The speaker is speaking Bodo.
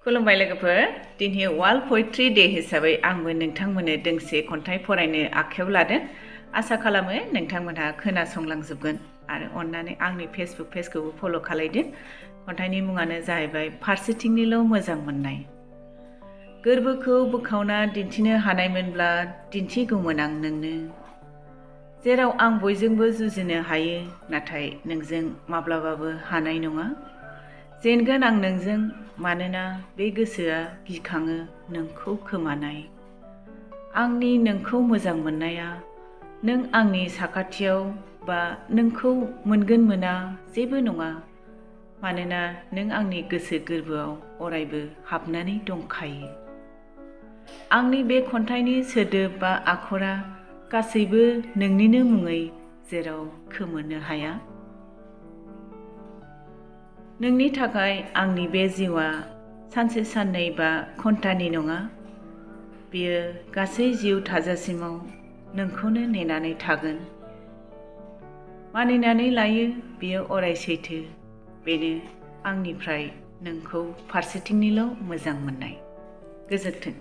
खुलुमबाय लोगोफोर दिनै वर्ल्ड पोएट्री डे हिसाबै आंबो नोंथांमोननो दोंसे खन्थाइ फरायनो आखायाव लादों आसा खालामो नोंथांमोनहा खोनासंलांजोबगोन आरो अन्नानै आंनि फेसबुक पेजखौबो फल' खालामदो खन्थाइनि मुङानो जाहैबाय फारसेथिंनिल' मोजां मोननाय गोरबोखौ बोखावना दिन्थिनो हानायमोनब्ला दिन्थिगौमोन आं नोंनो जेराव आं बयजोंबो जुजिनो हायो नाथाय नोंजों माब्लाबाबो हानाय नङा जेनगोन आं नोंजों मानोना बे गोसोआ गिखाङो नोंखौ खोमानाय आंनि नोंखौ मोजां मोननाया नों आंनि साखाथियाव बा नोंखौ मोनगोन मोना जेबो नङा मानोना नों आंनि गोसो गोरबोआव अरायबो हाबनानै दंखायो आंनि बे खन्थाइनि सोदोब बा आखरा गासैबो नोंनिनो मुङै जेराव खोमोरनो हाया नोंनि थाखाय आंनि बे जिउआ सानसे साननै बा घन्टानि नङा बियो गासै जिउ थाजासिमाव नोंखौनो नेनानै थागोन मानिनानै लायो बियो अराय सैथो बेनो आंनिफ्राय नोंखौ फारसेथिंनिल' मोजां मोननाय गोजोन्थों